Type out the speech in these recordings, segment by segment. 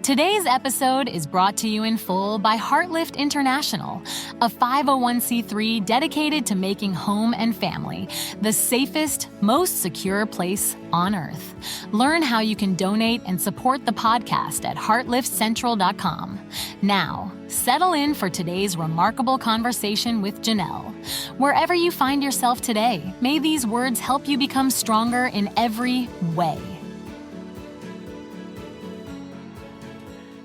Today's episode is brought to you in full by Heartlifter International, a 501c3 dedicated to making home and family the safest, most secure place on earth. Learn how you can donate and support the podcast at heartliftcentral.com. Now, settle in for today's remarkable conversation with Janelle. Wherever you find yourself today, may these words help you become stronger in every way.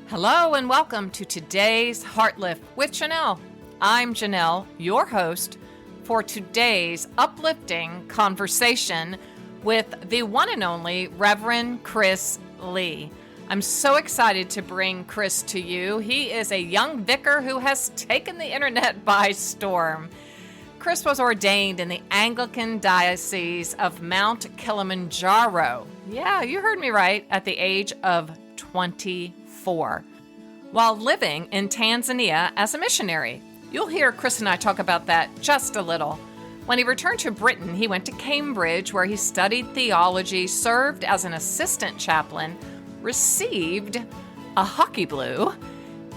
Hello and welcome to today's Heartlift with Janelle. I'm Janelle, your host for today's uplifting conversation with the one and only Reverend Chris Lee. I'm so excited to bring Chris to you. He is a young vicar who has taken the internet by storm. Chris was ordained in the Anglican Diocese of Mount Kilimanjaro. Yeah, you heard me right, at the age of 24. While living in Tanzania as a missionary. You'll hear Chris and I talk about that just a little. When he returned to Britain, he went to Cambridge, where he studied theology, served as an assistant chaplain, received a hockey blue,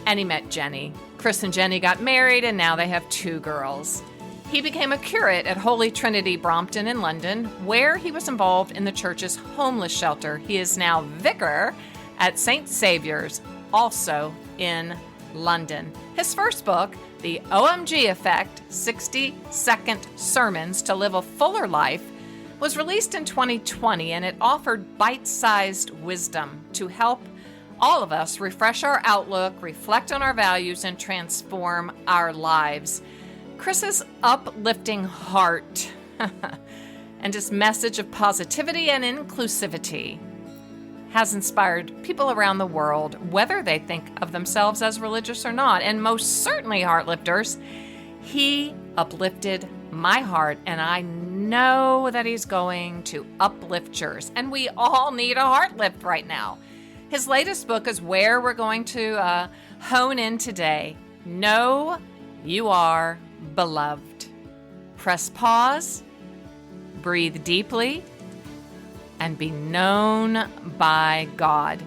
and he met Jenny. Chris and Jenny got married, and now they have 2 girls. He became a curate at Holy Trinity, Brompton in London, where he was involved in the church's homeless shelter. He is now vicar at St. Saviour's, also in London. His first book, The OMG Effect, 60-Second Sermons to Live a Fuller Life, was released in 2020, and it offered bite-sized wisdom to help all of us refresh our outlook, reflect on our values, and transform our lives. Chris's uplifting heart and his message of positivity and inclusivity has inspired people around the world, whether they think of themselves as religious or not, and most certainly Heartlifters. He uplifted my heart, and I know that he's going to uplift yours, and we all need a heart lift right now. His latest book is where we're going to hone in today. Know you are beloved. Press pause, breathe deeply, and be known by God.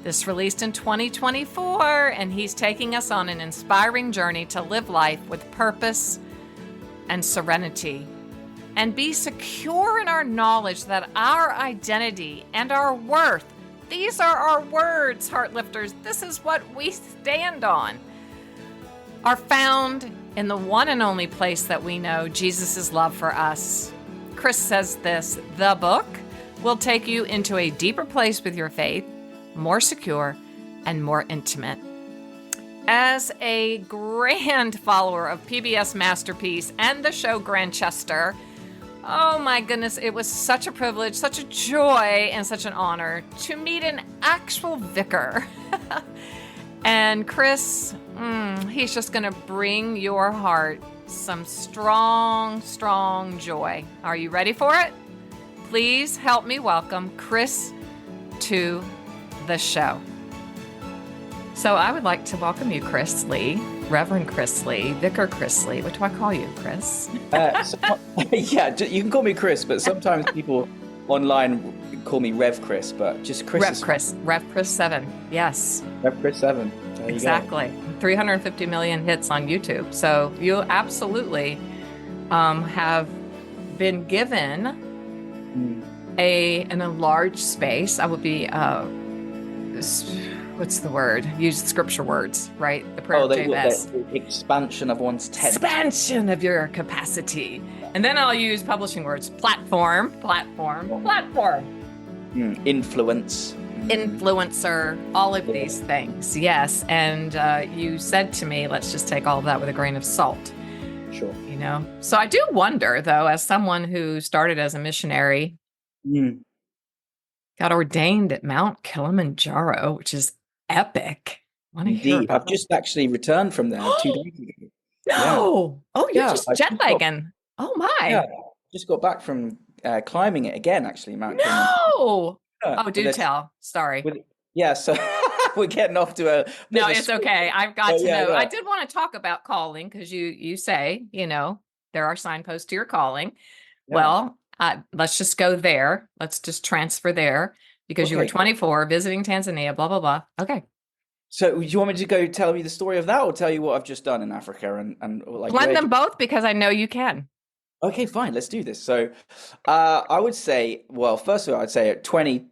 This released in 2024, and he's taking us on an inspiring journey to live life with purpose and serenity, and be secure in our knowledge that our identity and our worth, these are our words, Heartlifters, this is what we stand on, are found in the one and only place that we know, Jesus' love for us. Chris says this: the book will take you into a deeper place with your faith, more secure and more intimate. As a grand follower of PBS Masterpiece and the show Grantchester, oh my goodness, it was such a privilege, such a joy, and such an honor to meet an actual vicar. And Chris, he's just going to bring your heart some strong, strong joy. Are you ready for it? Please help me welcome Chris to the show. So I would like to welcome you, Chris Lee, Reverend Chris Lee, Vicar Chris Lee. What do I call you, Chris? Yeah, you can call me Chris, but sometimes people online call me Rev Chris, but just Chris. Rev Chris 7, yes. Rev Chris 7, there you exactly. Go. 350 million hits on YouTube. So you absolutely have been given an enlarged space. I would be, what's the word? Use scripture words, right? The prayer of Jabez. The expansion of one's tent. Expansion of your capacity. And then I'll use publishing words. Platform. Influence. Influencer, all of these things. Yes. And you said to me, let's just take all of that with a grain of salt. Sure. You know? So I do wonder, though, as someone who started as a missionary, got ordained at Mount Kilimanjaro, which is epic. Indeed. I've just actually returned from there 2 days ago. No. Yeah. Oh, you're just jet lagging. Oh, my. Yeah. Just got back from climbing it again, actually, Mount Kilimanjaro. No. Oh, do tell. Sorry. So we're getting off to a... No, it's okay. I've got to know. Yeah. I did want to talk about calling because you say, there are signposts to your calling. Yeah. Well, let's just go there. Let's just transfer there. because you were Okay. 24 visiting Tanzania, blah, blah, blah. Okay. So do you want me to go tell you the story of that, or tell you what I've just done in Africa and like Blend where? them both because I know you can. Okay, fine. Let's do this. So, I would say, well, first of all, I'd say at 20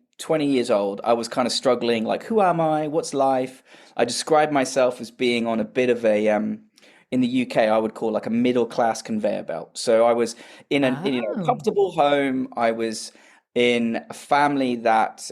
years old, I was kind of struggling, like, who am I? What's life? I described myself as being on a bit of a, in the UK, I would call like a middle class conveyor belt. So I was in, a Oh, comfortable home. I was in a family that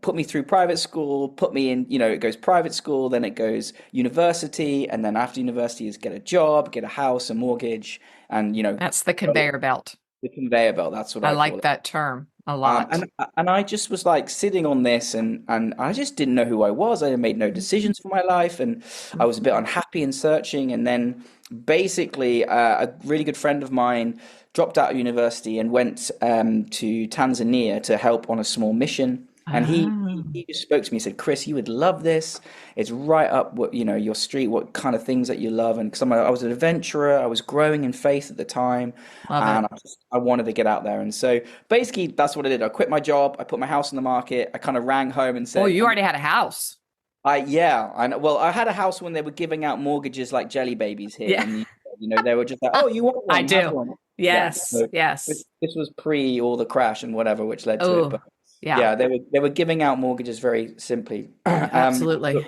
put me through private school, put me in, it goes private school, then it goes university, and then after university is get a job, get a house, a mortgage, and that's the conveyor belt. the conveyor belt. That's what I I call like it. that term a Um, lot. and and I just was like sitting on this, and I just didn't know who I was. I had made no decisions for my life, and I was a bit unhappy and searching. And then basically, a really good friend of mine dropped out of university and went to Tanzania to help on a small mission. And he, Oh, he he just spoke to me. He said, "Chris, you would love this. It's right up what your street. What kind of things that you love?" And because I was an adventurer, I was growing in faith at the time, love it. and I wanted to get out there. And so basically, that's what I did. I quit my job. I put my house on the market. I kind of rang home and Oh, said, you already had a house. yeah, I know. Well, I had a house when they were giving out mortgages like jelly babies here Yeah, in the UK. They were just like, "Oh, you want I one? Have do. one." Yeah. Yes, So yes. this was pre all the crash and whatever, which led to it. But Oh, yeah, yeah, they were giving out mortgages very simply. absolutely.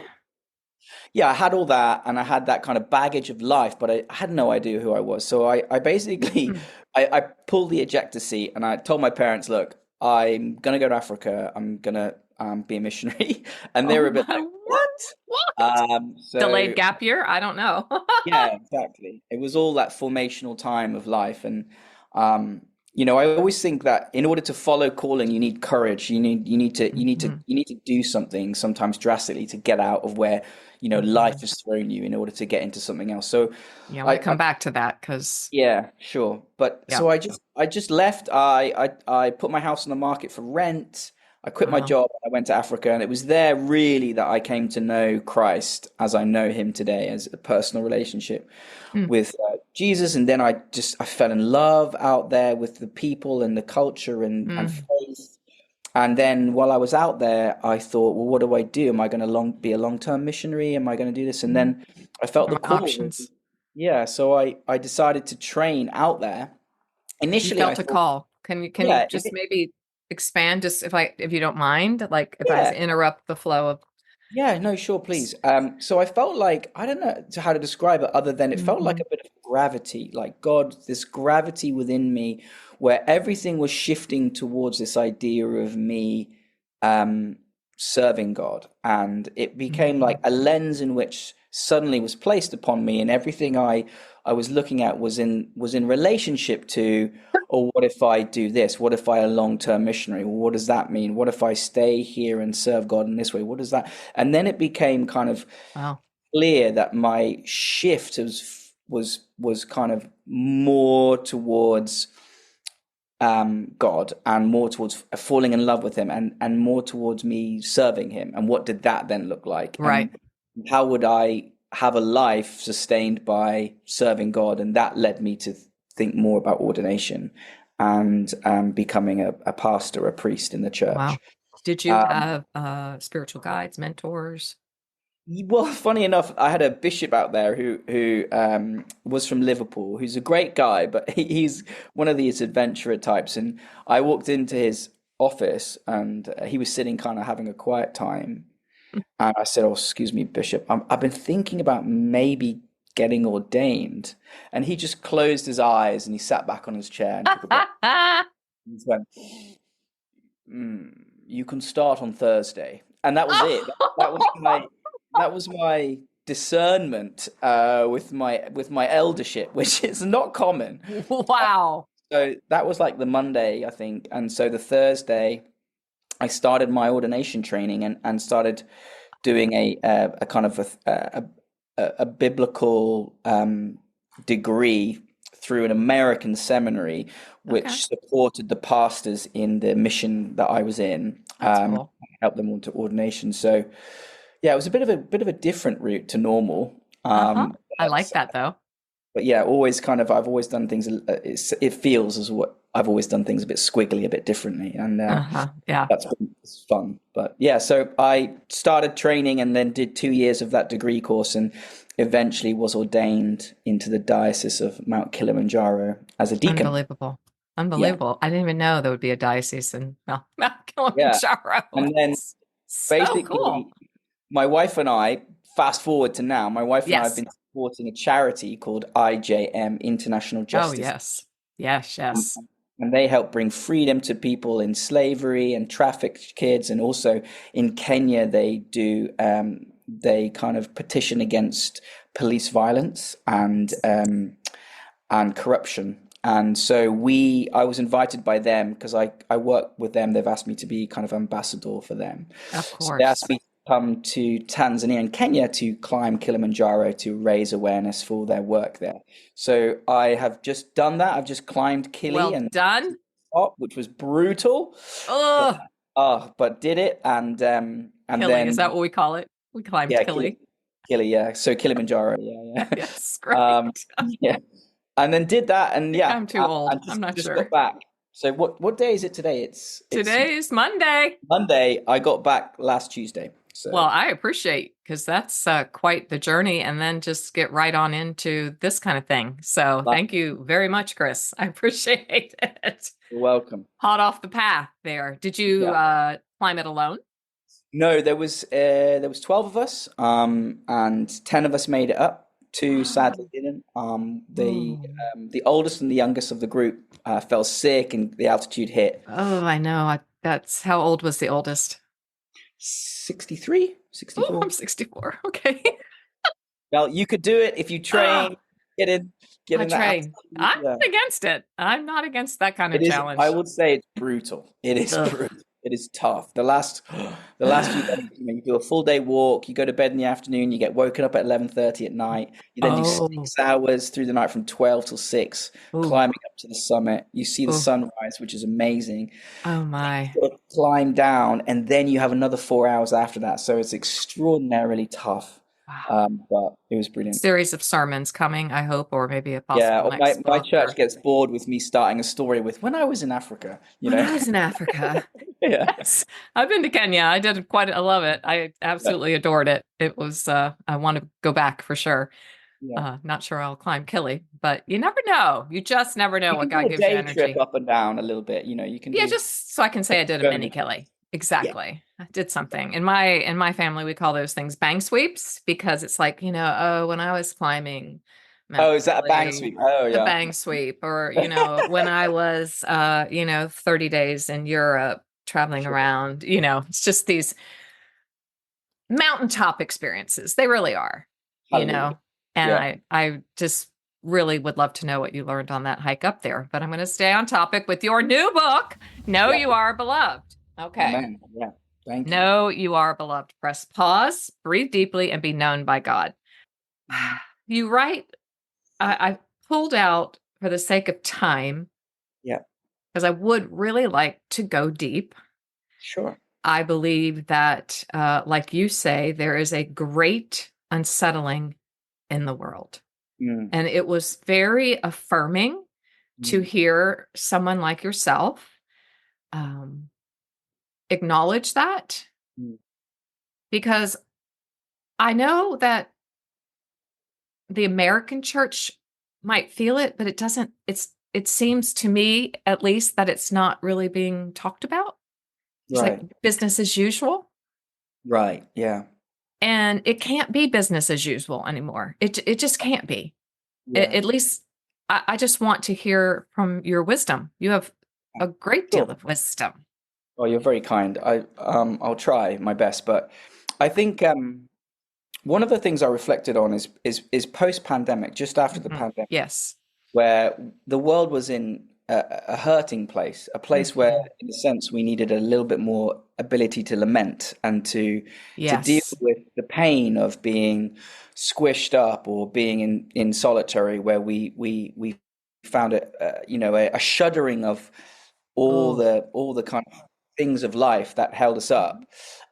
Yeah, I had all that, and I had that kind of baggage of life, but I had no idea who I was. So I basically Mm. I pulled the ejector seat, and I told my parents, "Look, I'm gonna go to Africa. I'm gonna be a missionary," and they Oh were a bit my like, word. "What?" What? So Delayed gap year? I don't know. yeah, exactly. It was all that formational time of life, and um, I always think that in order to follow calling, you need courage. Mhm, You need to do something sometimes drastically to get out of where life mhm. has thrown you in order to get into something else. So, Yeah, I want to I come back to that because, yeah, sure. But yeah. so I just left. I put my house on the market for rent. I quit my Wow. job. I went to Africa, and it was there really that I came to know Christ as I know him today, as a personal relationship Mm, with Jesus. And then I fell in love out there with the people and the culture and mm, faith. And then while I was out there, I thought, well, what do I do? Am I going to be a long-term missionary? Am I going to do this? And mm. then I felt What the are my call. options? Yeah, so I decided to train out there. You Initially, I felt a thought, call. Can you yeah, just maybe expand just if you don't mind, like if I yeah, interrupt the flow of yeah, no, sure, please. So I felt like I don't know how to describe it other than it felt like Mhm. a bit of gravity, like God, this gravity within me, where everything was shifting towards this idea of me um, serving God, and it became like Mhm. a lens in which suddenly was placed upon me, and everything I was looking at was in relationship to, or what if I do this? What if I a long-term missionary? Well, what does that mean? What if I stay here and serve God in this way? What does that? And then it became kind of Wow. clear that my shift was kind of more towards God and more towards falling in love with Him and more towards me serving Him. And what did that then look like? Right. And how would I have a life sustained by serving God? And that led me to think more about ordination and becoming a pastor, a priest in the church. Wow. Did you Um, have spiritual guides, mentors? Well, funny enough, I had a bishop out there who was from Liverpool, who's a great guy, but he's one of these adventurer types. And I walked into his office, and he was sitting, kind of having a quiet time. And I said, "Oh, excuse me, Bishop, I've been thinking about maybe getting ordained." And he just closed his eyes and he sat back on his chair and took a breath. And he went, "You can start on Thursday," and that was it. That was my that was my discernment with my eldership, which is not common. Wow. So that was like the Monday, I think, and so the Thursday I started my ordination training and started doing a kind of a biblical degree through an American seminary, Okay. which supported the pastors in the mission that I was in, That's cool. helped them onto ordination. So yeah, it was a bit of a different route to normal. Uh-huh. I like But, that though. but yeah, always kind of I've always done things. It feels as what I've always done things a bit squiggly, a bit differently, and Yeah. that's been fun. But yeah, so I started training and then did 2 years of that degree course, and eventually was ordained into the Diocese of Mount Kilimanjaro as a deacon. Unbelievable. Yeah, Unbelievable. I didn't even know there would be a diocese in Mount yeah. Kilimanjaro. And then It's so cool. basically, my wife and I, fast forward to now, my wife and I have Yes. been supporting a charity called IJM, International Oh, Justice. yes. Yes, Um, yes. and they help bring freedom to people in slavery and trafficked kids. And also in Kenya, they kind of petition against police violence and corruption. And so I was invited by them because I work with them. They've asked me to be kind of ambassador for them. Of So they course. asked me to come to Tanzania and Kenya to climb Kilimanjaro to raise awareness for their work there. So I have just done that. I've just climbed Kili Well and done. top, which was brutal, but Oh, but did it. And Killy. Is that then what we call it? We climbed yeah, Killy. Kili, yeah. So Kilimanjaro, yeah, yeah. Yes, great. Yeah, and then did that, and yeah, I'm too old. and I'm not just got sure. back. So what day is it today? It's Today's Monday. Monday. I got back last Tuesday. Well, So I appreciate because that's quite the journey, and then just get right on into this kind of thing. So like, thank you very much, Chris. I appreciate it. you're welcome. Hot off the path there. Did you Yeah. climb it alone? No, there was 12 of us, and 10 of us made it up. Two sadly didn't. Oh, The oldest and the youngest of the group fell sick, and the altitude hit oh, I know. That's how old was the oldest? 63, Oh, 64. I'm 64. Okay. Well, you could do it if you Ah, train, get in, get I in that train. altitude. I'm Yeah. not against it. I'm not against that kind of It is, I challenge. would say it's brutal. It is Ugh. brutal. It is tough. The last few days, you do a full day walk, you go to bed in the afternoon, you get woken up at 11:30 at night. You then do Oh, 6 hours through the night from 12 till 6, oh, climbing up to the summit. You see the oh, sunrise, which is amazing. oh my. Sort of climb down, and then you have another 4 hours after that. So it's extraordinarily tough. Wow. But it was brilliant. Series of sermons coming, I hope, or maybe a Yeah, possible my, next my book church or gets bored with me starting a story with when I was in Africa, you when know? I was in Africa. Yeah. Yes. I've been to Kenya. I love it. I absolutely adored it. It was I want to go back for sure. Yeah. Not sure I'll climb Killy, but you never know. You just never know You what can do God a gives you day trip energy. up and down a little bit, you can Yeah, do just so I can say I did a mini bonus. Killy. Yeah. Exactly. I did something. In my family, we call those things bang sweeps because it's like, oh, when I was climbing Oh, Mount is that a bang Killy, sweep? Oh, a yeah. bang sweep, or, when I was 30 days in Europe traveling Sure. around, it's just these mountaintop experiences. They really are, you Hallelujah. know. And Yeah. I just really would love to know what you learned on that hike up there. But I'm going to stay on topic with your new book, Know Yeah. You Are Beloved. Okay. Amen. Yeah. Thank you. Know you are beloved. Press pause, breathe deeply, and be known by God. Mm. You write, I pulled out for the sake of time, Yeah. because I would really like to go deep. Sure. I believe that, like you say, there is a great unsettling in the world. Mm. And it was very affirming to Mm. hear someone like yourself um, acknowledge that, Mm. because I know that the American church might feel it, but it doesn't. It seems to me, at least, that it's not really being talked about. It's like Right. business as usual. Right. Yeah. And it can't be business as usual anymore. It just can't be. Yeah. At least I just want to hear from your wisdom. You have a great deal Sure. of wisdom. Oh, you're very kind. I'll try my best, but I think one of the things I reflected on is post-pandemic, just after the Mhm. pandemic, Yes. where the world was in a hurting place, a place where, Mhm. in a sense, we needed a little bit more ability to lament and to deal Yes. with the pain of being squished up or being in solitary, where we found a shuddering of all Oh, the kind of things of life that held us up.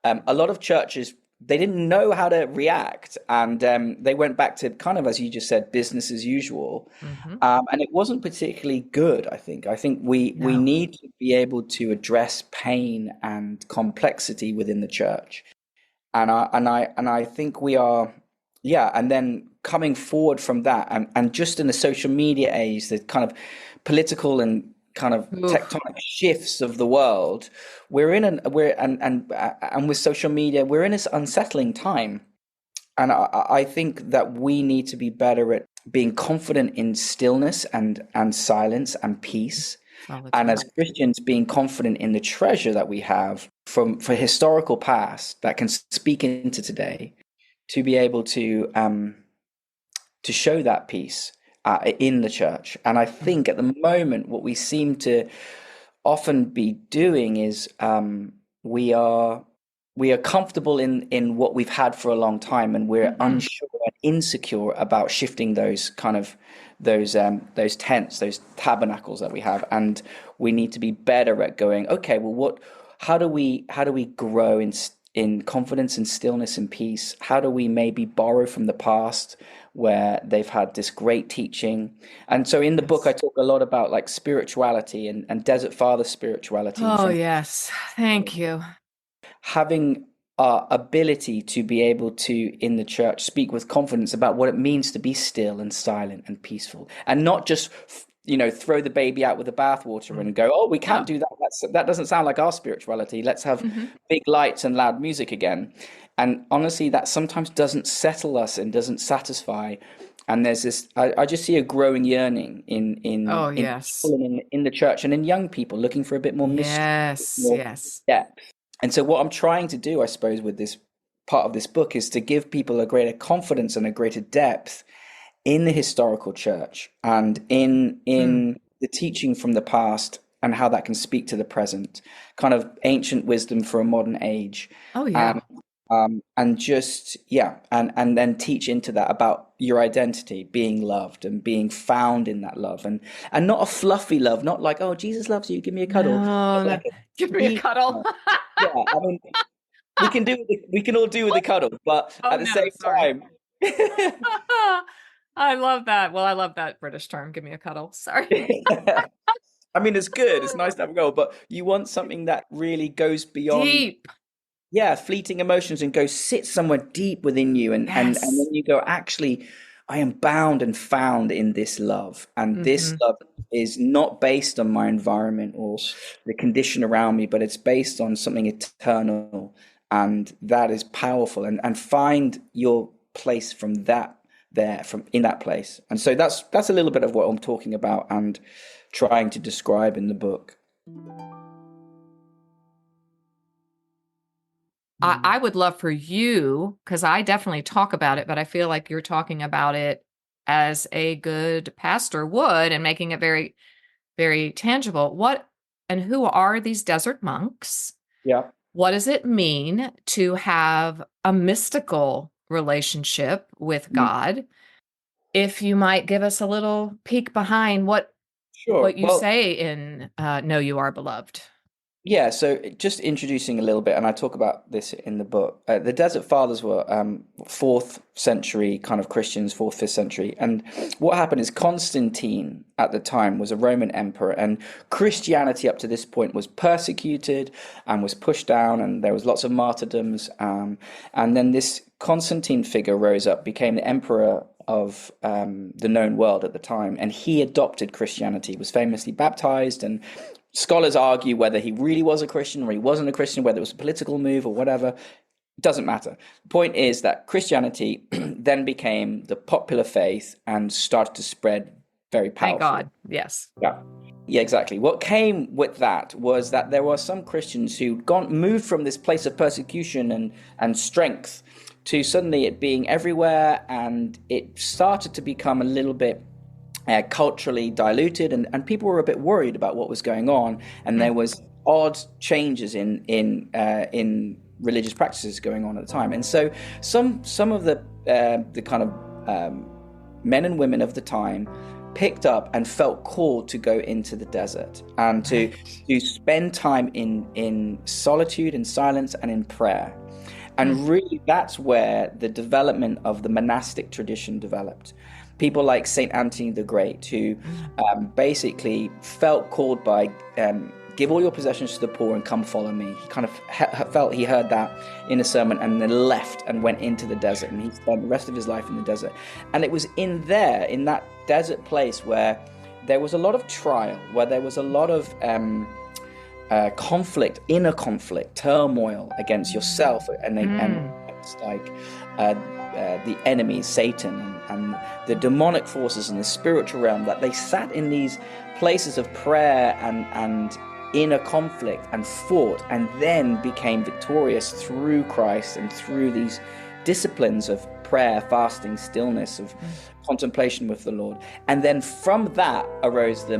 A lot of churches they didn't know how to react, and they went back to kind of, as you just said, business as usual, Hmm. and it wasn't particularly good. I think we No. need to be able to address pain and complexity within the church, and I think we are, yeah. And then coming forward from that, and just in the social media age, the kind of political and kind of Oof. tectonic shifts of the world, we're and with social media, we're in this unsettling time. And I think that we need to be better at being confident in stillness and silence and peace. And Solitude. as Christians, being confident in the treasure that we have for historical past that can speak into today, to be able to show that peace in the church. And I think at the moment, what we seem to often be doing is we are we are comfortable in what we've had for a long time, and we're Hmm. unsure and insecure about shifting those kind of those tents, those tabernacles that we have. And we need to be better at going, okay, well, how do we grow in confidence and stillness and peace? How do we maybe borrow from the past where they've had this great teaching? And so in the book, I Yes. talk a lot about like spirituality and Desert Father spirituality Oh, from yes. Thank you. having our ability to be able to, in the church, speak with confidence about what it means to be still and silent and peaceful, and not just, throw the baby out with the bathwater Mm. and go, oh, we can't No. do that. That doesn't sound like our spirituality. Let's have Hmm. big lights and loud music again. And honestly, that sometimes doesn't settle us and doesn't satisfy. And there's this, I just see a growing yearning Oh, in yes. people and in the church and in young people looking for a bit more mystery, a bit Yes. more Yes. depth. And so what I'm trying to do, I suppose, with this part of this book is to give people a greater confidence and a greater depth in the historical church and in Mm. the teaching from the past and how that can speak to the present, kind of ancient wisdom for a modern age. Oh, And yeah. and just, yeah, and then teach into that about your identity, being loved and being found in that love, and not a fluffy love, not like, oh, Jesus loves you, give me a cuddle, No, but no. like a Give me a deep cuddle. love. Yeah, I mean, we can all do with a cuddle, but Oh, at the no. same Sorry. time, I love that. Well, I love that British term. Give me a cuddle. Sorry. I mean, it's good. It's nice to have a goal, but you want something that really goes beyond, Deep. yeah, fleeting emotions, and go sit somewhere deep within you, and Yes. then you go, actually, I am bound and found in this love, and this Hmm. love is not based on my environment or the condition around me, but it's based on something eternal, and that is powerful, and find your place from that there, from in that place. And so that's a little bit of what I'm talking about and trying to describe in the book. I would love for you, because I definitely talk about it, but I feel like you're talking about it as a good pastor would and making it very, very tangible. What and who are these desert monks? Yeah. What does it mean to have a mystical relationship with Mm. God? If you might give us a little peek behind Sure. what you Well, say in Know You Are Beloved. yeah, so just introducing a little bit, and I talk about this in the book. The Desert Fathers were fourth century kind of Christians, fourth, fifth century. And what happened is Constantine at the time was a Roman emperor, and Christianity up to this point was persecuted and was pushed down, and there was lots of martyrdoms. And then this Constantine figure rose up, became the emperor of the known world at the time, and he adopted Christianity, was famously baptized, and scholars argue whether he really was a Christian or he wasn't a Christian, whether it was a political move or whatever. It doesn't matter. The point is that Christianity then became the popular faith and started to spread very Thank powerfully. God. Yes. Yeah. Yeah, exactly. What came with that was that there were some Christians who'd moved from this place of persecution and strength to suddenly it being everywhere, and it started to become a little bit culturally diluted, and people were a bit worried about what was going on, and there Mm. was odd changes in religious practices going on at the time, and so some of the kind of men and women of the time picked up and felt called to go into the desert and Right. to spend time in solitude and silence and in prayer. And really, that's where the development of the monastic tradition developed. People like Saint Anthony the Great, who basically felt called by give all your possessions to the poor and come follow me. He kind of felt he heard that in a sermon and then left and went into the desert, and he spent the rest of his life in the desert. And it was in that desert place where there was a lot of trial, where there was a lot of conflict, inner conflict, turmoil against yourself and it's like the enemy, Satan, and the demonic forces in the spiritual realm, that they sat in these places of prayer and inner conflict and fought, and then became victorious through Christ and through these disciplines of prayer, fasting, stillness, of contemplation with the Lord. And then from that arose the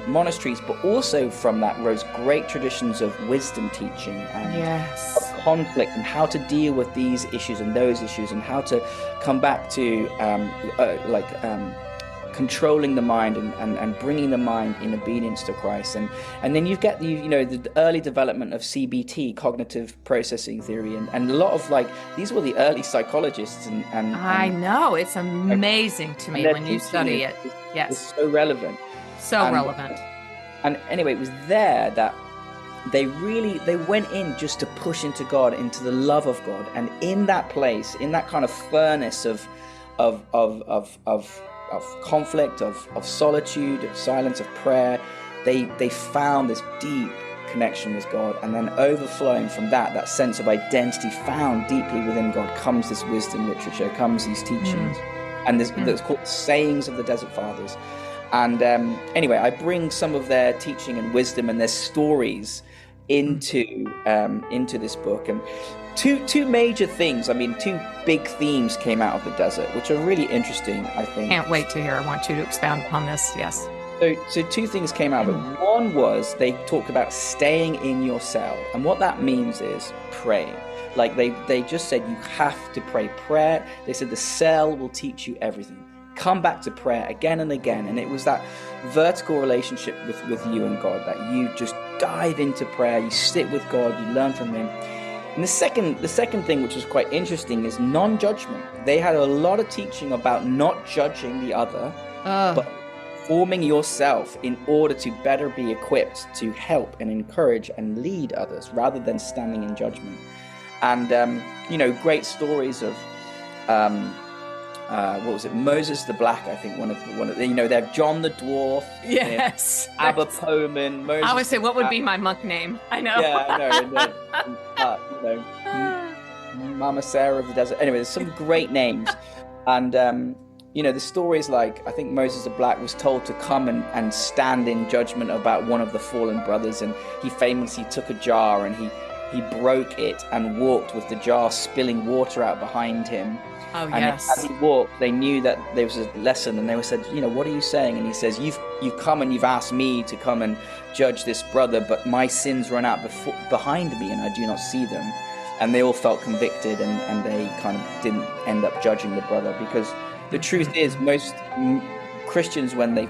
monasteries, but also from that arose great traditions of wisdom teaching and of conflict, and how to deal with these issues and those issues, and how to come back to controlling the mind and bringing the mind in obedience to Christ. And then you get the early development of CBT, cognitive processing theory, and a lot of these were the early psychologists and I know, it's amazing to me when you study it. It's so relevant. Relevant. And anyway, it was there that they went in just to push into God, into the love of God. And in that place, in that kind of furnace of conflict, of solitude, of silence, of prayer, they found this deep connection with God. And then overflowing from that sense of identity found deeply within God, comes this wisdom literature, comes these teachings. And that's called Sayings of the Desert Fathers. And anyway, I bring some of their teaching and wisdom and their stories into this book. And two major things, two big themes came out of the desert, which are really interesting, I think. Can't wait to hear. I want you to expound upon this. Yes. So two things came out of it. One was they talked about staying in your cell. And what that means is praying. Like they just said, you have to pray. Prayer, they said the cell will teach you everything. Come back to prayer again and again. And it was that vertical relationship with you and God, that you just dive into prayer, you sit with God, you learn from him. And the second thing, which was quite interesting, is non-judgment. They had a lot of teaching about not judging the other, but forming yourself in order to better be equipped to help and encourage and lead others, rather than standing in judgment. And great stories of what was it? Moses the Black, I think. One of they have John the Dwarf. Yes. Abba Poman. Moses. I would say, what would be my monk name? I know. Yeah, I know. Mama Sarah of the Desert. Anyway, there's some great names, and the stories like, I think Moses the Black was told to come and stand in judgment about one of the fallen brothers, and he famously took a jar and he broke it and walked with the jar spilling water out behind him. Oh, and yes. as he walked, they knew that there was a lesson, and they said, what are you saying? And he says, you've come and you've asked me to come and judge this brother, but my sins run out behind me and I do not see them. And they all felt convicted, and they kind of didn't end up judging the brother, because the truth is, most Christians, when they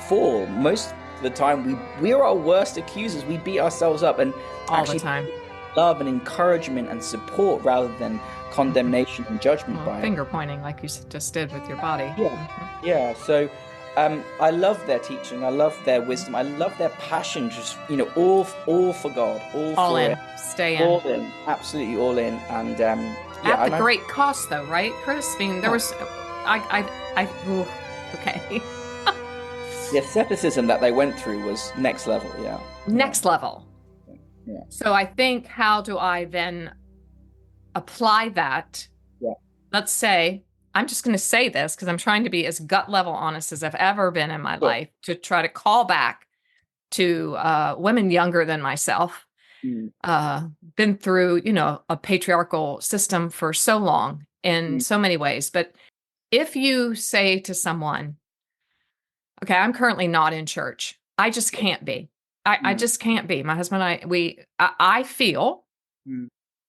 fall, most of the time, we are our worst accusers. We beat ourselves up, and all the time. Love and encouragement and support rather than condemnation and judgment by finger pointing, like you just did with your body. Yeah. So I love their teaching. I love their wisdom. I love their passion. Just all for God, all for in. It. Stay in. All in, absolutely all in. And at the great cost, though, right, Chris? I mean, there was, okay. The asceticism that they went through was next level. Yeah. Next level. Yeah. So I think, how do I then apply that? Yeah. Let's say, I'm just going to say this because I'm trying to be as gut level honest as I've ever been in my life, to try to call back to women younger than myself, been through, a patriarchal system for so long in so many ways. But if you say to someone, okay, I'm currently not in church, I just can't be. I just can't be. My husband and I feel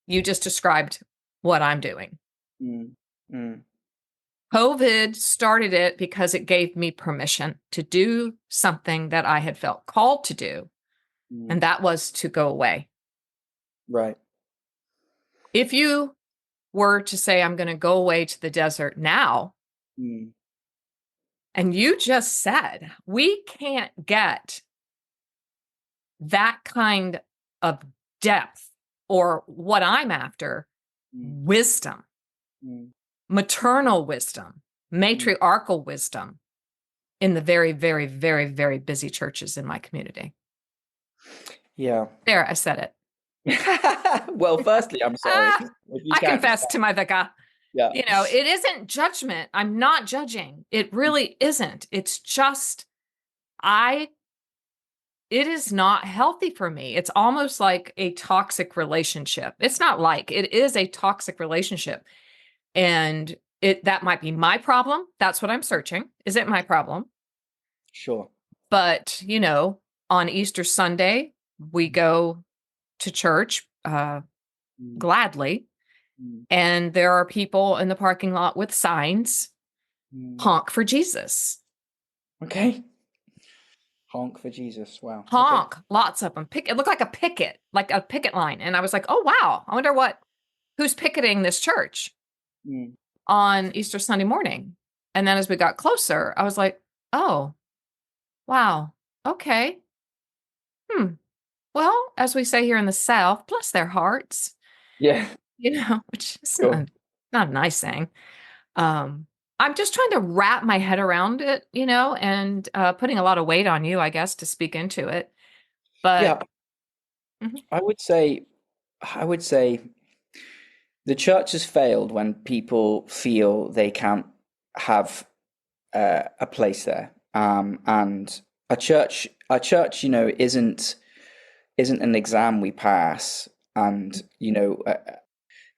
you just described what I'm doing. COVID started it because it gave me permission to do something that I had felt called to do. And that was to go away. Right. If you were to say, I'm going to go away to the desert now, Mm, and you just said, we can't get that kind of depth or what I'm after, mm, wisdom, mm, maternal wisdom, mm. matriarchal wisdom in the very, very, very, very busy churches in my community. Yeah. There, I said it. Well, firstly, I'm sorry Ah, if you I can't. confess to my Vika. Yeah. It isn't judgment. I'm not judging. It really isn't. It's just, it is not healthy for me. It's almost like a toxic relationship. It's not like, it is a toxic relationship. And that might be my problem. That's what I'm searching. Is it my problem? Sure. But, on Easter Sunday, we go to church Mm, gladly. mm, And there are people in the parking lot with signs, mm. honk for Jesus. Okay. Honk for Jesus. Wow. Okay. Honk, lots of them. It looked like a picket line. And I was like, oh, wow, I wonder who's picketing this church Mm. on Easter Sunday morning. And then as we got closer, I was like, oh, wow, okay. Well, as we say here in the South, bless their hearts, Yeah. which is Sure. not a nice thing. Um, I'm just trying to wrap my head around it, and putting a lot of weight on you, I guess, to speak into it. But Yeah. mhm, I would say, I would say the church has failed when people feel they can't have a place there. And a church, isn't an exam we pass, and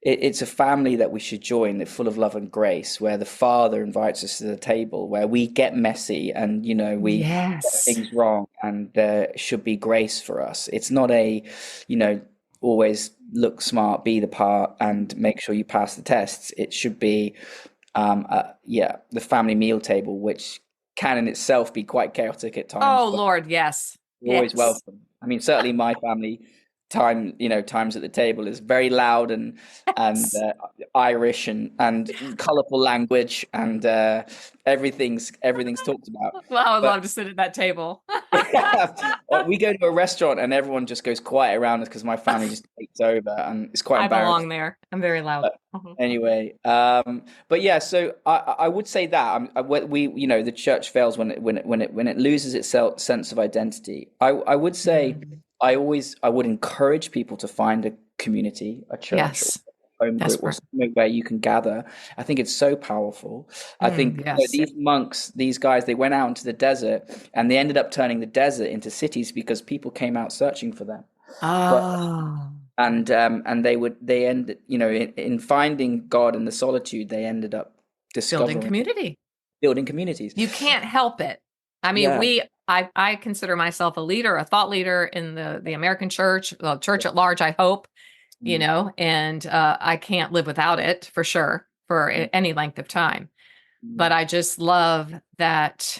it's a family that we should join, that's full of love and grace, where the Father invites us to the table, where we get messy and we get yes. things wrong, and there should be grace for us. It's not you know, always look smart, be the part, and make sure you pass the tests. It should be, the family meal table, which can in itself be quite chaotic at times, Oh, but Lord, yes. you're always Yes. welcome. I mean, certainly my family times at the table is very loud and Yes. Irish and colorful language, and everything's talked about. Well, I would But love to sit at that table. we go to a restaurant and everyone just goes quiet around us because my family just takes over, and it's quite I belong embarrassing. there. I'm very loud. But anyway, but yeah, so I would say that the church fails when it loses its sense of identity. I would say Mm. I would encourage people to find a community, a church, or Yes. a home group, or Desperate. somewhere where you can gather. I think it's so powerful. I think Yes. these monks, these guys, they went out into the desert and they ended up turning the desert into cities because people came out searching for them. But Oh, and they ended, in finding God in the solitude, they ended up building discovering, community. building communities. You can't help it. I mean, Yeah. I consider myself a leader, a thought leader in the American church, well, church at large, I hope, Mm, and I can't live without it for sure for mm, any length of time. But mm. I just love that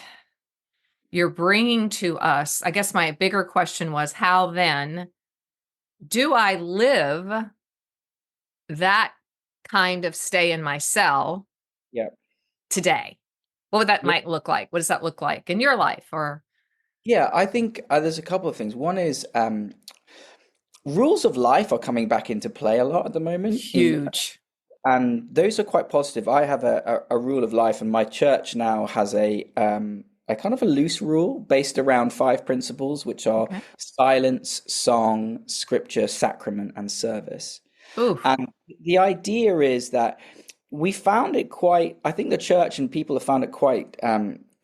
you're bringing to us. I guess my bigger question was, how then do I live that kind of stay in my cell Yeah. today? What would that Yeah. might look like? What does that look like in your life? Or Yeah, I think there's a couple of things. One is rules of life are coming back into play a lot at the moment, huge. and those are quite positive. I have a rule of life, and my church now has a kind of a loose rule based around five principles, which are Okay. silence, song, scripture, sacrament, and service. Oof. And the idea is that we found it quite, I think the church and people have found it quite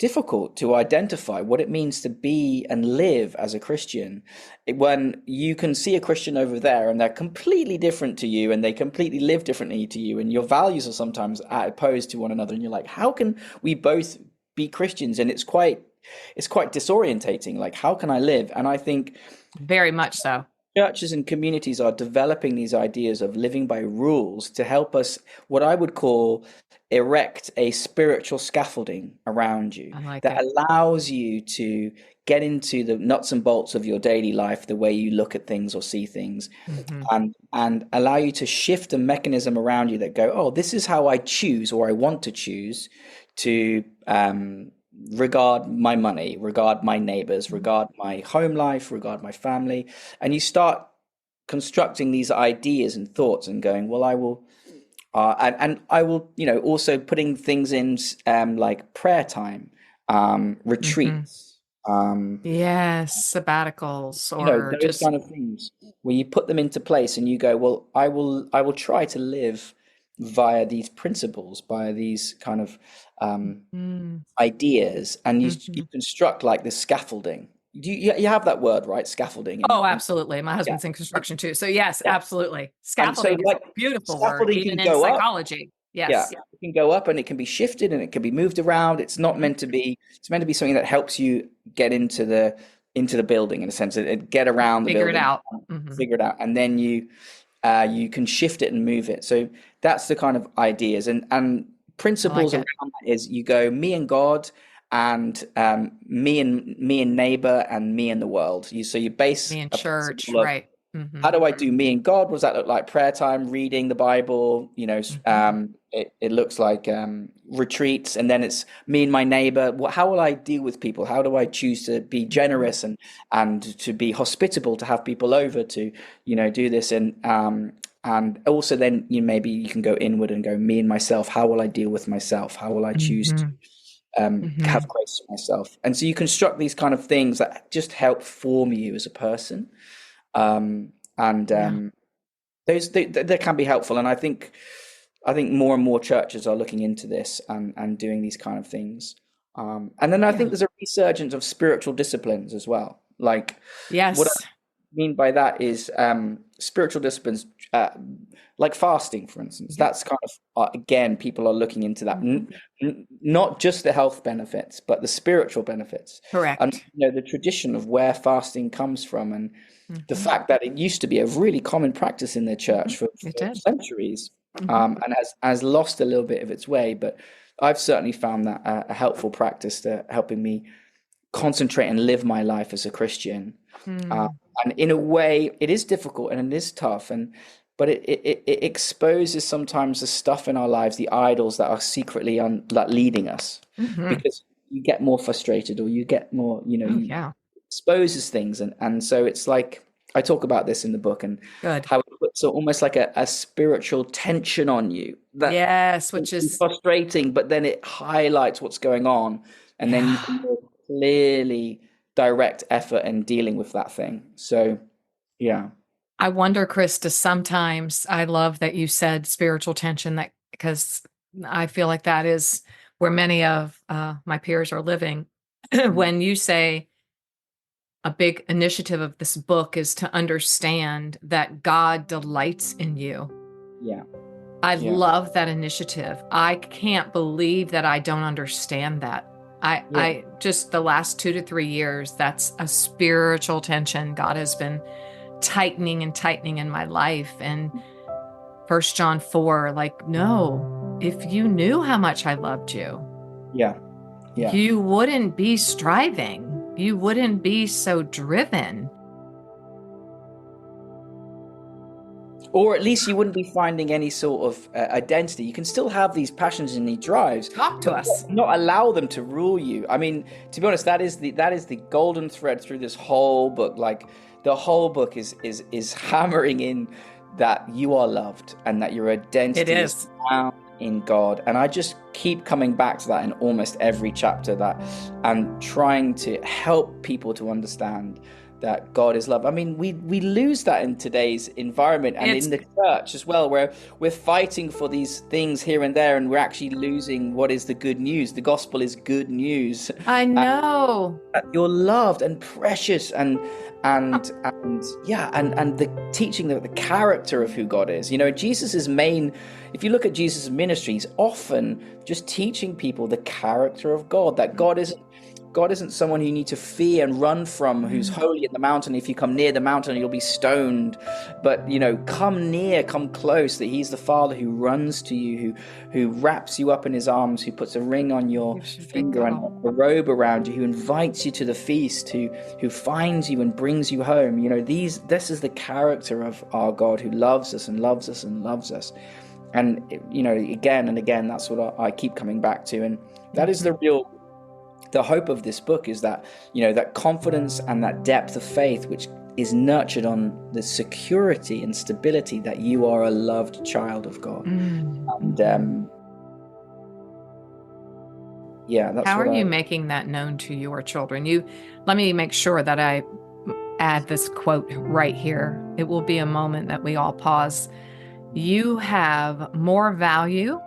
difficult to identify what it means to be and live as a Christian. When you can see a Christian over there and they're completely different to you and they completely live differently to you, and your values are sometimes opposed to one another, and you're like, how can we both be Christians? And it's quite disorientating. Like, how can I live? And I think Very much so. churches and communities are developing these ideas of living by rules to help us, what I would call, erect a spiritual scaffolding around you I like that it. allows you to get into the nuts and bolts of your daily life, the way you look at things or see things, Hmm. and allow you to shift a mechanism around you that go, oh, this is how I choose, or I want to choose to regard my money, regard my neighbors, regard my home life, regard my family. And you start constructing these ideas and thoughts and going, well, I will, and I will, also putting things in like prayer time, Hmm. retreats, Yes, sabbaticals or those just kind of things where you put them into place and you go, well, I will try to live via these principles, by these kind of mm, ideas, and you mhm. construct like this scaffolding. You have that word, right? Scaffolding Oh, in absolutely. My yeah, husband's in construction too. So yes, yeah. absolutely. And so Scaffolding is a like beautiful word, scaffolding can even in go up. psychology. Yeah, Yes. it can go up and it can be shifted and it can be moved around. It's not Mhm. meant to be, it's meant to be something that helps you get into the building, in a sense, and get around the Figure it building, out. Hmm. figure it out, and then you can shift it and move it. So that's the kind of ideas and I like principles around it. that is you go me and God, and me and neighbor, and me and the world. You base Me in a church, principle of, right. Hmm. how do I do me and God? What does that look like? Prayer time, reading the Bible, Hmm. it looks like retreats, and then it's me and my neighbor. How will I deal with people? How do I choose to be generous and to be hospitable, to have people over, to do this, and also then maybe you can go inward and go me and myself. How will I deal with myself? How will I choose to Hmm. have Hmm. grace for myself? And so you construct these kind of things that just help form you as a person, and Yeah. those they can be helpful. And I think more and more churches are looking into this and doing these kind of things. And then I think Yeah. there's a resurgence of spiritual disciplines as well. Like, what Yes. mean by that is spiritual disciplines, like fasting, for instance. Yep. That's kind of, again, people are looking into that. Hmm. Not just the health benefits, but the spiritual benefits. And Correct. the tradition of where fasting comes from, and the Hmm. fact that it used to be a really common practice in the Hmm. church for It did. centuries, Hmm. and has lost a little bit of its way. But I've certainly found that a helpful practice to helping me concentrate and live my life as a Christian. Uh, Mm. and in a way, it is difficult and it is tough, but it exposes sometimes the stuff in our lives, the idols that are secretly that leading us, Hmm. because you get more frustrated, or you get more, Oh, you yeah. exposes things, and so it's like I talk about this in the book, and Good. how it puts almost like a spiritual tension on you that Yes, can which be is, frustrating, but then it highlights what's going on, and then you yeah. can more clearly direct effort in dealing with that thing. So, yeah. I wonder, Krista, sometimes I love that you said spiritual tension, that because I feel like that is where many of my peers are living. Mm. When you say a big initiative of this book is to understand that God delights in you. Yeah. I Yeah. love that initiative. I can't believe that I don't understand that. Yeah. I just the last 2 to 3 years, that's a spiritual tension God has been tightening and tightening in my life. And 1 John 4, like, no, if you knew how much I loved you, Yeah. Yeah. you wouldn't be striving. You wouldn't be so driven. Or at least you wouldn't be finding any sort of identity. You can still have these passions and these drives, Talk to but us. not allow them to rule you. I mean, to be honest, that is the golden thread through this whole book. Like, the whole book is hammering in that you are loved and that your It identity is is. found in God. And I just keep coming back to that in almost every chapter, that and trying to help people to understand that God is love. I mean, we lose that in today's environment and It's, in the church as well, where we're fighting for these things here and there, and we're actually losing what is the good news. The gospel is good news. I know. That you're loved and precious, and yeah, and the teaching, the character of who God is. Jesus's main, if you look at Jesus' ministry, he's often just teaching people the character of God, that God isn't God isn't someone you need to fear and run from, who's holy in the mountain. If you come near the mountain, you'll be stoned. But, come near, come close, that he's the Father who runs to you, who wraps you up in his arms, who puts a ring on your finger and a robe around you, who invites you to the feast, who finds you and brings you home. This is the character of our God, who loves us and loves us and loves us. And, again and again, that's what I keep coming back to. And that is the hope of this book, is that, that confidence and that depth of faith, which is nurtured on the security and stability that you are a loved child of God. And, that's how are you making that known to your children? Let me make sure that I add this quote right here. It will be a moment that we all pause. You have more value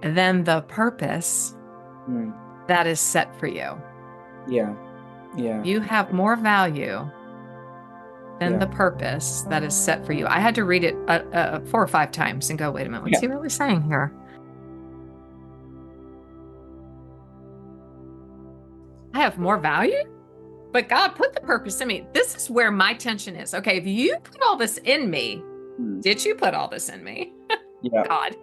than the purpose that is set for you. Yeah. You have more value than the purpose that is set for you. I had to read it 4 or 5 times and go, wait a minute, what's he really saying here? I have more value? But God put the purpose in me. This is where my tension is. Okay, if you put all this in me, did you put all this in me? God.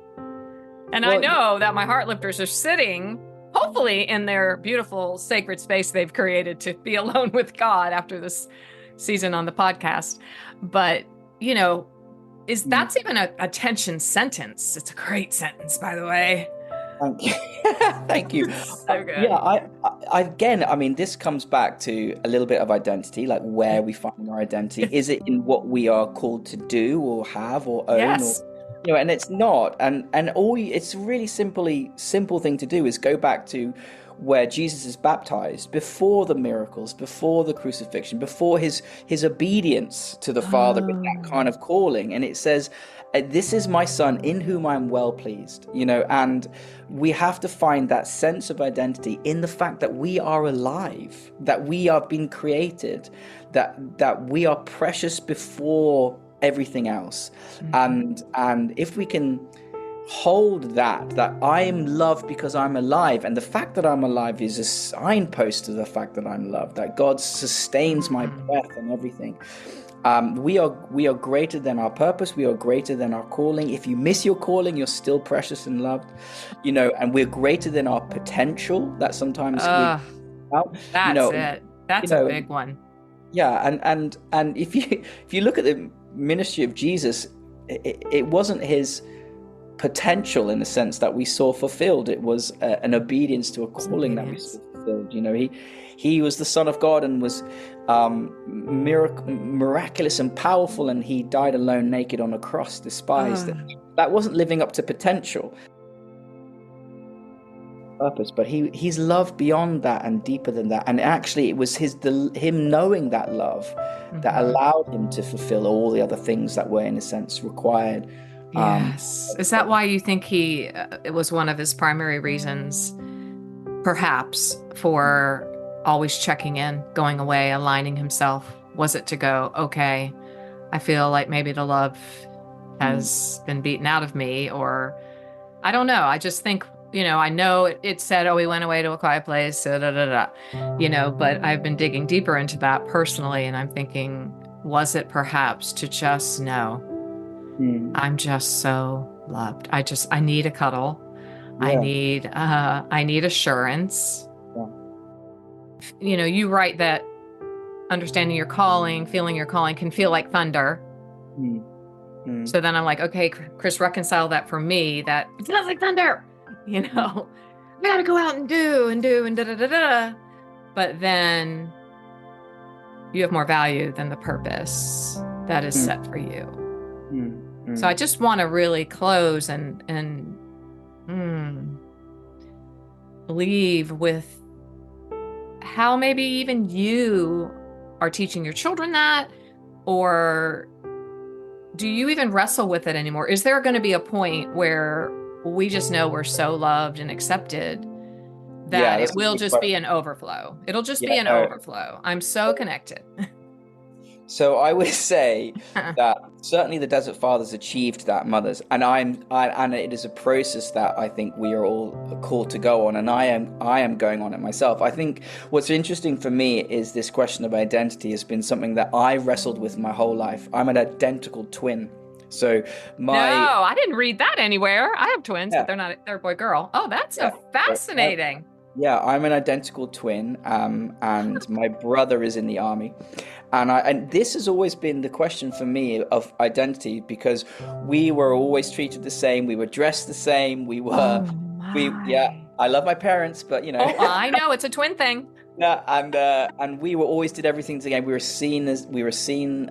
And I know that my Heartlifters are sitting, hopefully, in their beautiful sacred space they've created to be alone with God after this season on the podcast. But, that's even a tension sentence. It's a great sentence, by the way. Thank you. Thank you. So good. Yeah, I mean, this comes back to a little bit of identity, like where we find our identity. Is it in what we are called to do or have or own? Yes. Or, and it's not. And it's a really simple thing to do is go back to where Jesus is baptized, before the miracles, before the crucifixion, before his obedience to the Father with that kind of calling. And it says, this is my son in whom I'm well pleased, and we have to find that sense of identity in the fact that we are alive, that we are being created, that we are precious before everything else. And if we can hold that I am loved because I'm alive, and the fact that I'm alive is a signpost to the fact that I'm loved, that God sustains my breath and everything. We are greater than our purpose. We are greater than our calling. If you miss your calling, you're still precious and loved, and we're greater than our potential. That sometimes that's it. That's a big one. Yeah, and if you look at the ministry of Jesus, it wasn't his potential in the sense that we saw fulfilled. It was an obedience to a calling that we saw fulfilled. He was the Son of God and was miraculous and powerful, and he died alone, naked on a cross, despised. That wasn't living up to potential, purpose, but he's loved beyond that and deeper than that. And actually, it was him knowing that love that allowed him to fulfill all the other things that were, in a sense, required. Yes. Is that why you think it was one of his primary reasons, perhaps, for always checking in, going away, aligning himself? Was it to go, okay, I feel like maybe the love has been beaten out of me, or I don't know. I just think, I know it said, oh, we went away to a quiet place, but I've been digging deeper into that personally, and I'm thinking, was it perhaps to just know, I'm just so loved. I need a cuddle. Yeah. I need assurance. Yeah. You write that understanding your calling, feeling your calling can feel like thunder. So then I'm like, okay, Chris, reconcile that for me, that it feels like thunder. I gotta go out and do and da-da-da-da. But then you have more value than the purpose that is set for you. So I just want to really close and leave with how maybe even you are teaching your children that, or do you even wrestle with it anymore? Is there going to be a point where we just know we're so loved and accepted that it will just be an overflow? It'll just be an overflow. I'm so connected. So I would say that certainly the Desert Fathers achieved that, mothers, and and it is a process that I think we are all called to go on, and I am going on it myself. I think what's interesting for me is this question of identity has been something that I wrestled with my whole life. I'm an identical twin. So No, I didn't read that anywhere. I have twins, yeah, but they're boy girl. Oh, that's yeah. so fascinating. Yeah, I'm an identical twin, and my brother is in the army, and this has always been the question for me of identity, because we were always treated the same, we were dressed the same, Oh yeah, my. I love my parents, but Oh, I know it's a twin thing. yeah, and we were always did everything together. We were seen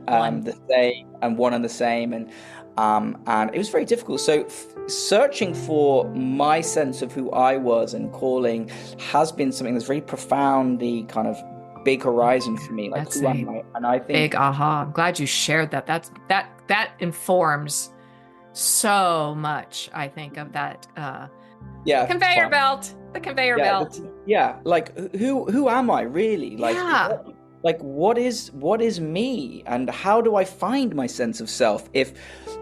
One. the same and one and the same, and it was very difficult. So searching for my sense of who I was and calling has been something that's very profoundly kind of big horizon for me. Like, That's who a am I? And I think big aha. I'm glad you shared that. That informs so much, I think, of that yeah, conveyor fine. belt. The conveyor Yeah, belt. yeah. Like, who am I really? Like, Yeah. what is me, and how do I find my sense of self? If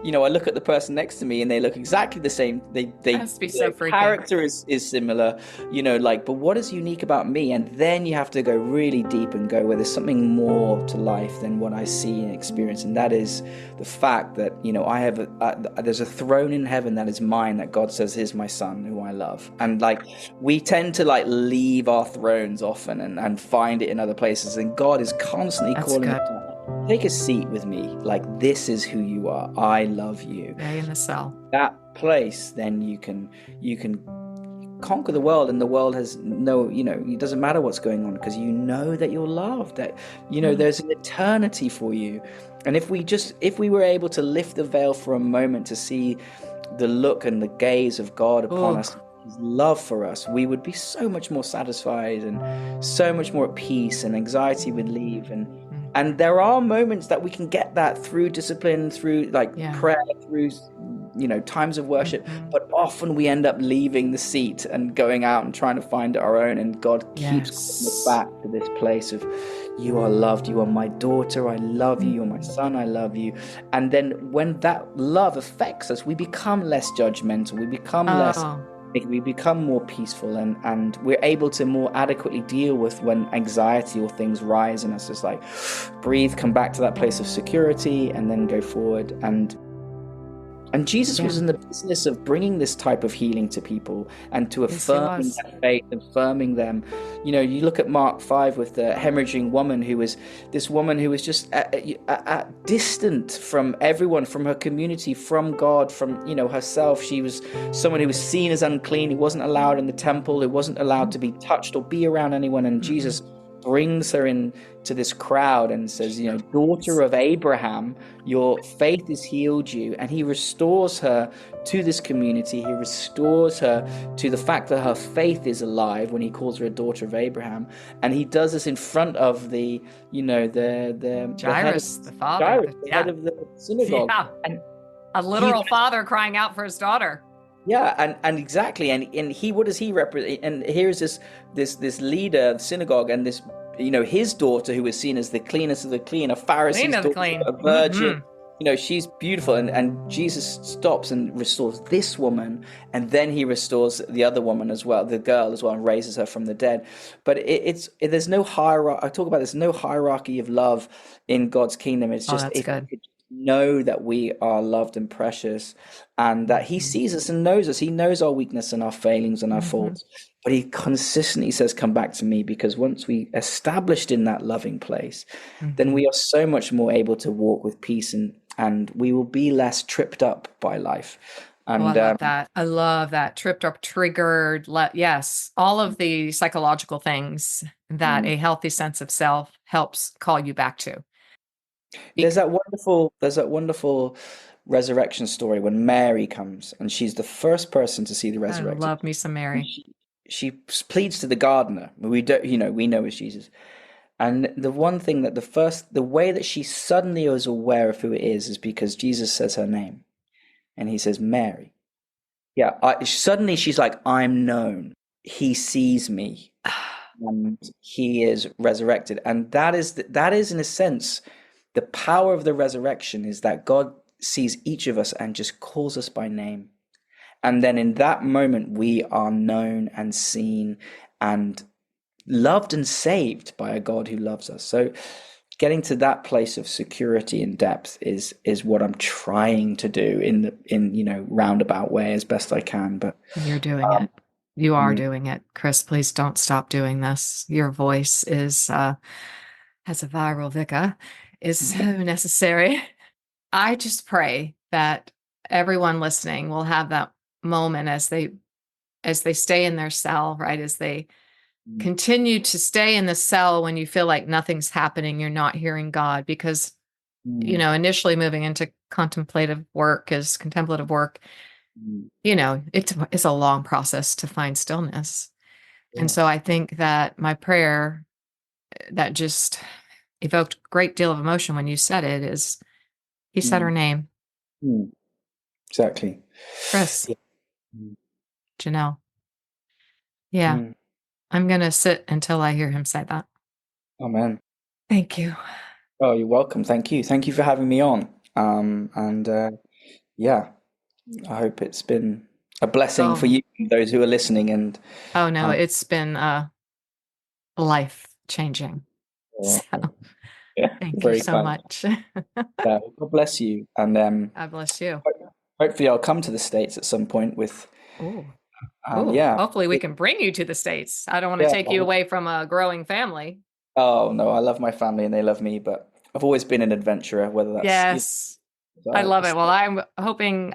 I look at the person next to me and they look exactly the same, That has to be so their freaking. character is similar, like, but what is unique about me? And then you have to go really deep and go where there's something more to life than what I see and experience, and that is the fact that I have there's a throne in heaven that is mine, that God says is my son who I love. And like, we tend to like leave our thrones often and find it in other places, and God is constantly That's calling good. us, take a seat with me, like, this is who you are, I love you. Stay in the cell. That place, then you can conquer the world, and the world has it doesn't matter what's going on, because that you're loved, that there's an eternity for you. And if we were able to lift the veil for a moment to see the look and the gaze of God upon us, his love for us, we would be so much more satisfied and so much more at peace, and anxiety would leave. And there are moments that we can get that through discipline, through like prayer, through times of worship, but often we end up leaving the seat and going out and trying to find our own, and God keeps calling us back to this place of, you are loved, you are my daughter, I love you, you're my son, I love you. And then when that love affects us, we become less judgmental, we become more peaceful, and we're able to more adequately deal with when anxiety or things rise in us. It's like, breathe, come back to that place of security, and then go forward. And Jesus was in the business of bringing this type of healing to people, and to affirming that faith, affirming them. You look at Mark 5 with the hemorrhaging woman, who was just distant from everyone, from her community, from God, from herself. She was someone who was seen as unclean, who wasn't allowed in the temple, who wasn't allowed to be touched or be around anyone. And Jesus brings her in to this crowd and says, daughter of Abraham, your faith has healed you. And he restores her to this community. He restores her to the fact that her faith is alive when he calls her a daughter of Abraham. And he does this in front of the Jairus, the father, the head of the synagogue. Yeah. And a literal father crying out for his daughter. Yeah, and exactly, and he, what does he represent? And here's this leader of the synagogue, and this his daughter, who was seen as the cleanest of the clean, a Pharisee's daughter, a virgin. She's beautiful, and Jesus stops and restores this woman, and then he restores the other woman as well, the girl as well, and raises her from the dead. But there's no hierarchy. I talk about there's no hierarchy of love in God's kingdom. It's just know that we are loved and precious, and that he sees us and knows us. He knows our weakness and our failings and our faults, but he consistently says, come back to me, because once we established in that loving place, then we are so much more able to walk with peace, and we will be less tripped up by life. And I love that. I love that. Tripped up, triggered. Yes. All of the psychological things that a healthy sense of self helps call you back to. There's that wonderful resurrection story when Mary comes, and she's the first person to see the resurrection. I love me some Mary. She pleads to the gardener. We know it's Jesus. And the one thing that the way that she suddenly is aware of who it is because Jesus says her name, and he says, Mary. Yeah, suddenly she's like, I'm known. He sees me, and he is resurrected. And that is in a sense the power of the resurrection is that God sees each of us and just calls us by name. And then in that moment, we are known and seen and loved and saved by a God who loves us. So getting to that place of security and depth is what I'm trying to do in roundabout way as best I can. But you're doing it. You are doing it. Chris, please don't stop doing this. Your voice is as a viral vicar is so necessary. I just pray that everyone listening will have that moment as they stay in their cell, right? As they continue to stay in the cell when you feel like nothing's happening, you're not hearing God, because initially moving into contemplative work, it's a long process to find stillness. Yeah. And so I think that my prayer that just evoked a great deal of emotion when you said it is, he said her name. Exactly. Chris. Yeah. Janelle. Yeah. I'm going to sit until I hear him say that. Amen. Thank you. Oh, you're welcome. Thank you. Thank you for having me on. I hope it's been a blessing for you, those who are listening. And it's been life-changing. So, thank you so much. God bless you. And God bless you. Hopefully I'll come to the States at some point with... Hopefully we can bring you to the States. I don't want to take you away from a growing family. Oh, no, I love my family and they love me, but I've always been an adventurer, whether that's... Yes, I love it. Well, I'm hoping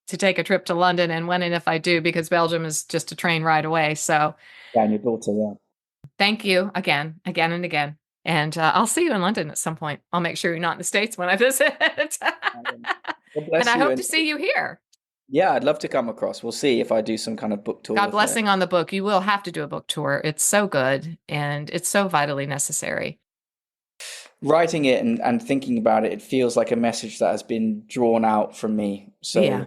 to take a trip to London, and when and if I do, because Belgium is just a train ride away. So, yeah, and your daughter, yeah. Thank you again and again. And I'll see you in London at some point. I'll make sure you're not in the States when I visit. And I hope to see you here. Yeah, I'd love to come across. We'll see if I do some kind of book tour. God blessing on the book. You will have to do a book tour. It's so good and it's so vitally necessary. Writing it and thinking about it, it feels like a message that has been drawn out from me. So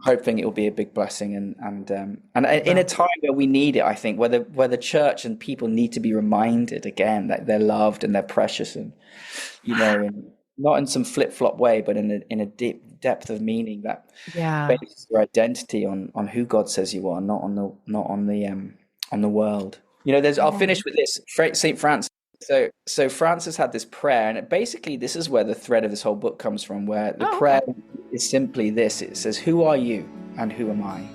hoping it will be a big blessing and in a time where we need it, I think, where the church and people need to be reminded again that they're loved and they're precious, and not in some flip-flop way, but in a deep depth of meaning that bases your identity on who God says you are, not on the world. I'll finish with this. Saint Francis. So Francis had this prayer, and basically this is where the thread of this whole book comes from, where the prayer is simply this. It says, "Who are you and who am I?"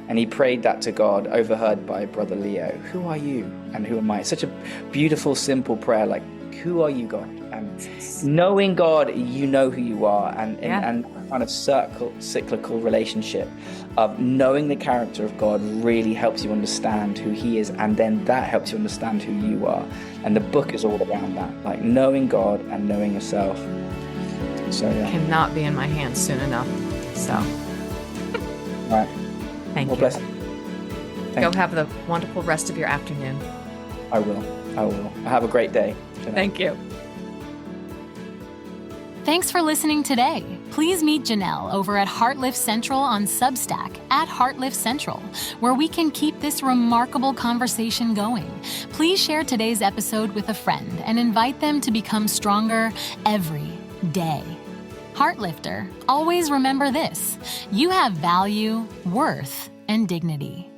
And he prayed that to God, overheard by Brother Leo. Who are you and who am I? It's such a beautiful, simple prayer, like, who are you, God? And knowing God, you know who you are, and kind of cyclical relationship of knowing the character of God really helps you understand who he is, and then that helps you understand who you are. And the book is all around that, like knowing God and knowing yourself. So cannot be in my hands soon enough. So all right. Thank you. Bless. Go have the wonderful rest of your afternoon. I will. Have a great day. Thank you. Thanks for listening today. Please meet Janelle over at Heartlift Central on Substack at Heartlift Central, where we can keep this remarkable conversation going. Please share today's episode with a friend and invite them to become stronger every day. Heartlifter, always remember this: you have value, worth, and dignity.